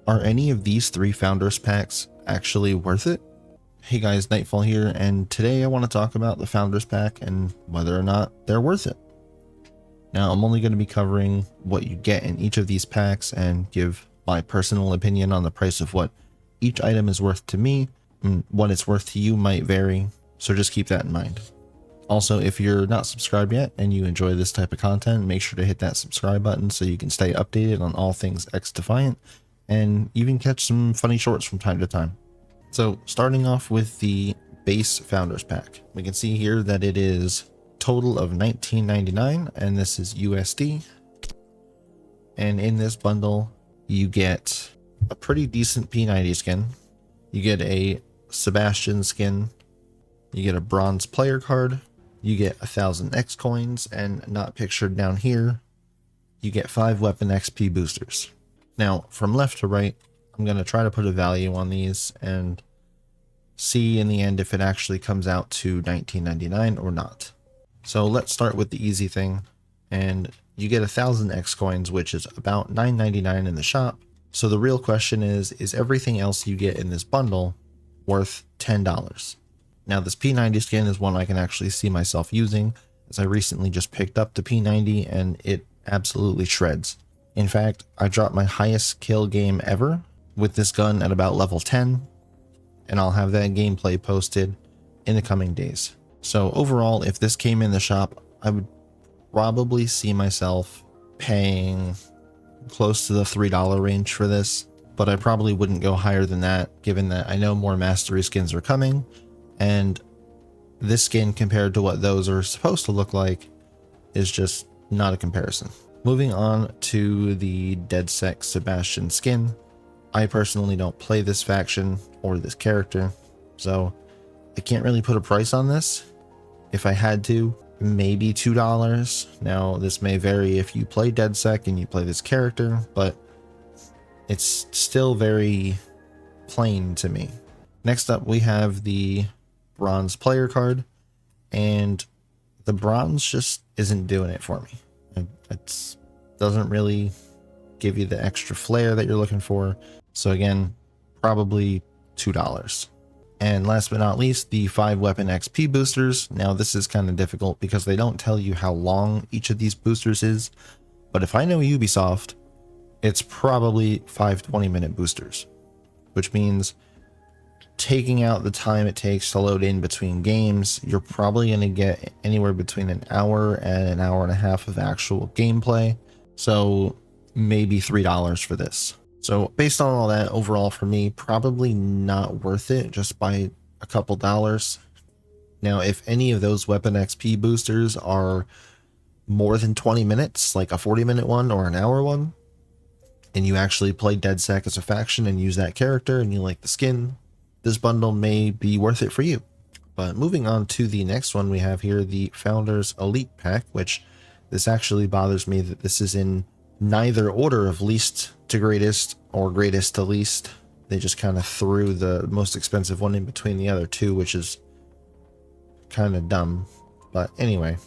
Are any of these three Founders Packs actually worth it? Hey guys, Nightfall here, and today I want to talk about the Founders Pack and whether or not they're worth it. Now, I'm only going to be covering what you get in each of these packs and give my personal opinion on the price of what each item is worth to me, and what it's worth to you might vary, so just keep that in mind. Also, if you're not subscribed yet and you enjoy this type of content, make sure to hit that subscribe button so you can stay updated on all things XDefiant and even catch some funny shorts from time to time. So starting off with the base Founders Pack, we can see here that it is total of $19.99 and this is USD. And in this bundle, you get a pretty decent P90 skin. You get a Sebastian skin. You get a bronze player card. You get 1,000 X coins, and not pictured down here, you get 5 weapon XP boosters. Now, from left to right, I'm going to try to put a value on these and see in the end if it actually comes out to $19.99 or not. So let's start with the easy thing, and you get 1,000 X coins, which is about $9.99 in the shop. So the real question is everything else you get in this bundle worth $10? Now this P90 skin is one I can actually see myself using, as I recently just picked up the P90 and it absolutely shreds. In fact, I dropped my highest kill game ever with this gun at about level 10, and I'll have that gameplay posted in the coming days. So overall, if this came in the shop, I would probably see myself paying close to the $3 range for this, but I probably wouldn't go higher than that, given that I know more mastery skins are coming, and this skin compared to what those are supposed to look like is just not a comparison. Moving on to the DeadSec Sebastian skin. I personally don't play this faction or this character, so I can't really put a price on this. If I had to, maybe $2. Now this may vary if you play DeadSec and you play this character, but it's still very plain to me. Next up we have the bronze player card, and the bronze just isn't doing it for me. It doesn't really give you the extra flair that you're looking for. So again, probably $2. And last but not least, the 5 weapon XP boosters. Now this is kind of difficult because they don't tell you how long each of these boosters is, but if I know Ubisoft, it's probably 5 20-minute boosters, which means taking out the time it takes to load in between games, you're probably going to get anywhere between an hour and an hour and a half of actual gameplay. So maybe $3 for this. So based on all that, overall for me, probably not worth it just by a couple dollars. Now, if any of those weapon XP boosters are more than 20 minutes, like a 40-minute one or an hour one, and you actually play DeadSec as a faction and use that character and you like the skin, this bundle may be worth it for you. But moving on to the next one, we have here the Founders Elite Pack, which this actually bothers me that this is in neither order of least to greatest or greatest to least. They just kind of threw the most expensive one in between the other two, which is kind of dumb. But anyway,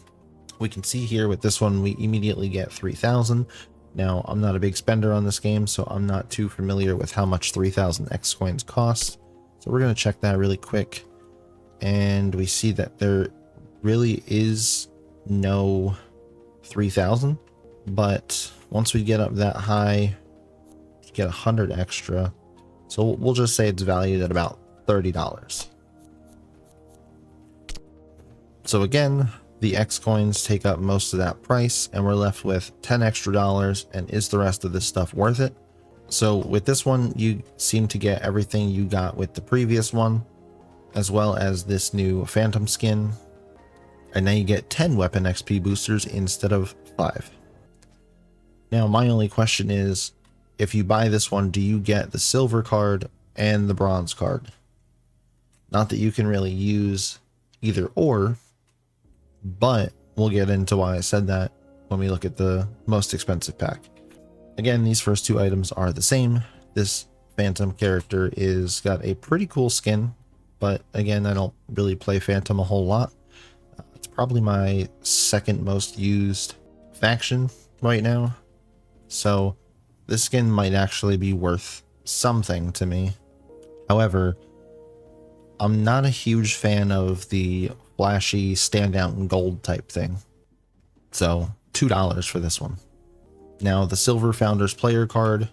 we can see here with this one, we immediately get 3,000. Now, I'm not a big spender on this game, so I'm not too familiar with how much 3,000 X coins cost. So we're going to check that really quick, and we see that there really is no 3,000, but once we get up that high, you get 100 extra. So we'll just say it's valued at about $30. So again, the X coins take up most of that price, and we're left with 10 extra dollars. And is the rest of this stuff worth it? So with this one, you seem to get everything you got with the previous one, as well as this new Phantom skin. And now you get 10 weapon XP boosters instead of 5. Now, my only question is, if you buy this one, do you get the silver card and the bronze card? Not that you can really use either or, but we'll get into why I said that when we look at the most expensive pack. Again, these first two items are the same. This Phantom character is got a pretty cool skin, but again, I don't really play Phantom a whole lot. It's probably my second most used faction right now. So this skin might actually be worth something to me. However, I'm not a huge fan of the flashy standout in gold type thing. So $2 for this one. Now the silver founders player card.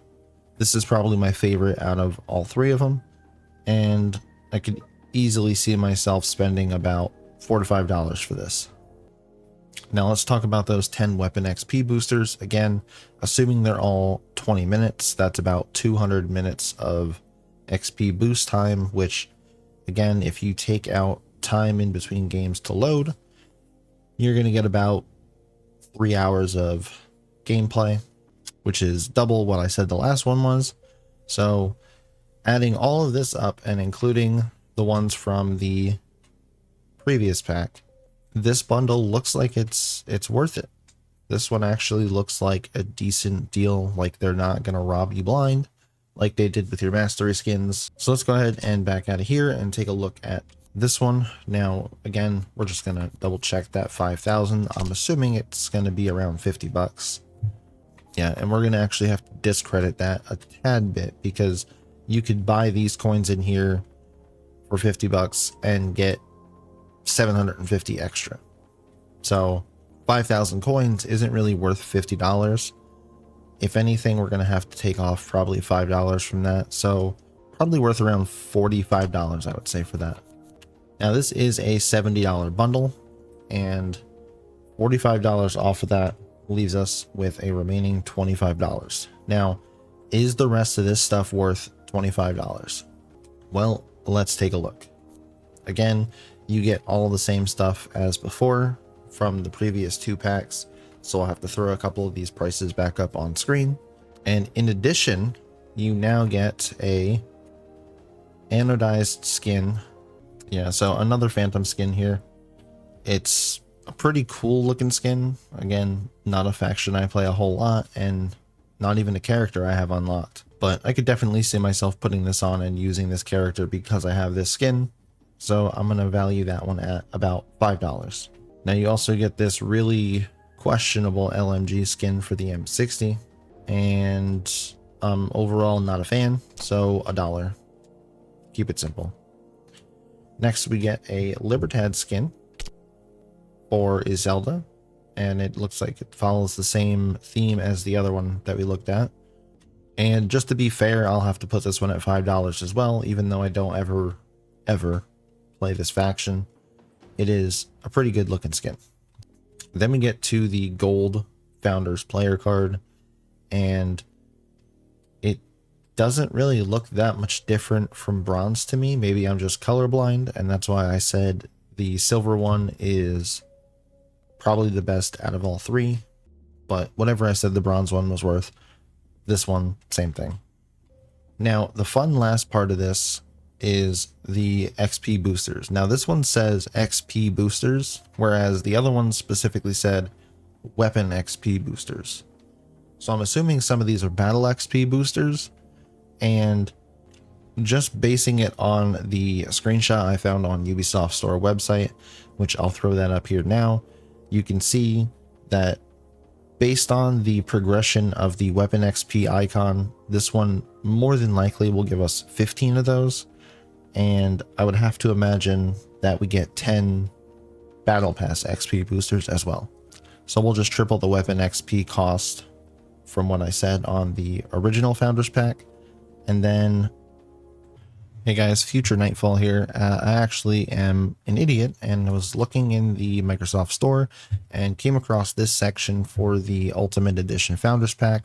This is probably my favorite out of all three of them. And I could easily see myself spending about $4 to $5 for this. Now let's talk about those 10 weapon XP boosters. Again, assuming they're all 20 minutes, that's about 200 minutes of XP boost time, which again, if you take out time in between games to load, you're going to get about 3 hours of gameplay, which is double what I said the last one was. So adding all of this up and including the ones from the previous pack, this bundle looks like it's worth it. This one actually looks like a decent deal, like they're not going to rob you blind like they did with your mastery skins. So let's go ahead and back out of here and take a look at this one. Now, again, we're just going to double check that 5,000. I'm assuming it's going to be around 50 bucks. Yeah, and we're going to actually have to discredit that a tad bit because you could buy these coins in here for 50 bucks and get 750 extra. So 5,000 coins isn't really worth $50. If anything, we're going to have to take off probably $5 from that. So probably worth around $45, I would say, for that. Now this is a $70 bundle, and $45 off of that leaves us with a remaining $25. Now, is the rest of this stuff worth $25? Well, let's take a look. Again, you get all the same stuff as before from the previous two packs. So I'll have to throw a couple of these prices back up on screen. And in addition, you now get a anodized skin. Yeah, so another phantom skin here. It's a pretty cool looking skin. Again, not a faction I play a whole lot and not even a character I have unlocked. But I could definitely see myself putting this on and using this character because I have this skin. So I'm going to value that one at about $5. Now you also get this really questionable LMG skin for the M60, and overall not a fan, so $1. Keep it simple. Next we get a Libertad skin for Iselda, and it looks like it follows the same theme as the other one that we looked at. And just to be fair, I'll have to put this one at $5 as well, even though I don't ever play this faction. It is a pretty good looking skin. Then we get to the gold founders player card, and it doesn't really look that much different from bronze to me. Maybe I'm just colorblind, and that's why I said the silver one is probably the best out of all three. But whatever I said the bronze one was worth, this one, same thing. Now, the fun last part of this is the XP boosters. Now this one says XP boosters, whereas the other one specifically said weapon XP boosters. So I'm assuming some of these are battle XP boosters, and just basing it on the screenshot I found on Ubisoft Store website, which I'll throw that up here now, you can see that based on the progression of the weapon XP icon, this one more than likely will give us 15 of those. And I would have to imagine that we get 10 Battle Pass XP boosters as well. So we'll just triple the weapon XP cost from what I said on the original Founders Pack. And then, hey guys, Future Nightfall here. I actually am an idiot and was looking in the Microsoft Store and came across this section for the Ultimate Edition Founders Pack.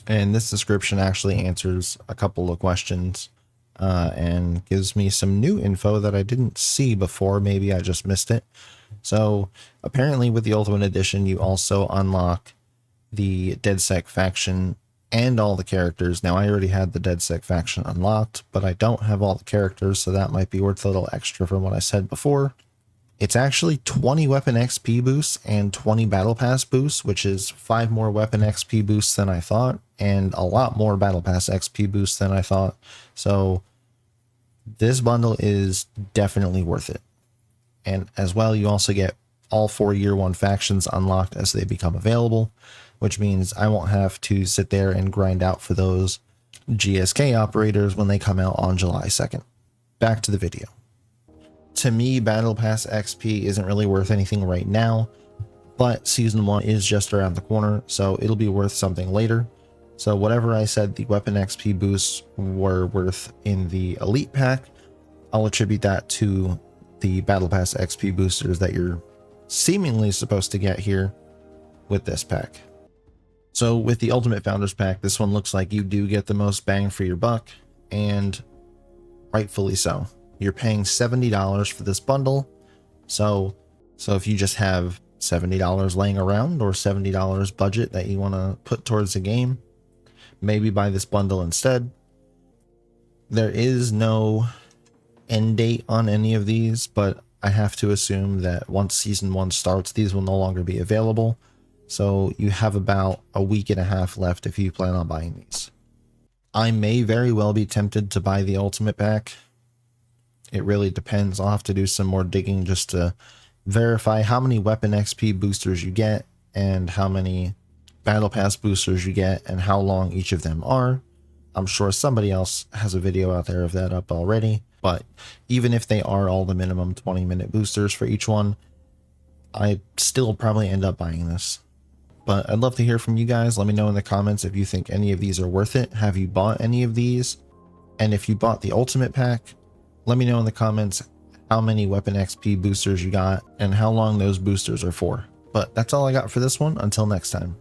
And this description actually answers a couple of questions and gives me some new info that I didn't see before. Maybe I just missed it. So apparently with the Ultimate Edition, you also unlock the DedSec faction and all the characters. Now I already had the DedSec faction unlocked, but I don't have all the characters, so that might be worth a little extra from what I said before. It's actually 20 weapon XP boosts and 20 battle pass boosts, which is 5 more weapon XP boosts than I thought, and a lot more battle pass XP boosts than I thought. So this bundle is definitely worth it. And as well, you also get all 4 year 1 factions unlocked as they become available, which means I won't have to sit there and grind out for those GSK operators when they come out on July 2nd. Back to the video. To me, Battle Pass XP isn't really worth anything right now, but Season 1 is just around the corner, so it'll be worth something later. So whatever I said the weapon XP boosts were worth in the Elite Pack, I'll attribute that to the Battle Pass XP boosters that you're seemingly supposed to get here with this pack. So with the Ultimate Founders Pack, this one looks like you do get the most bang for your buck, and rightfully so. You're paying $70 for this bundle, so if you just have $70 laying around or $70 budget that you want to put towards the game, maybe buy this bundle instead. There is no end date on any of these, but I have to assume that once Season 1 starts, these will no longer be available. So you have about a week and a half left if you plan on buying these. I may very well be tempted to buy the Ultimate Pack. It really depends. I'll have to do some more digging just to verify how many weapon XP boosters you get and how many Battle Pass boosters you get and how long each of them are. I'm sure somebody else has a video out there of that up already, but even if they are all the minimum 20-minute boosters for each one, I'd still probably end up buying this. But I'd love to hear from you guys. Let me know in the comments if you think any of these are worth it. Have you bought any of these? And if you bought the Ultimate Pack, let me know in the comments how many weapon XP boosters you got and how long those boosters are for. But that's all I got for this one. Until next time.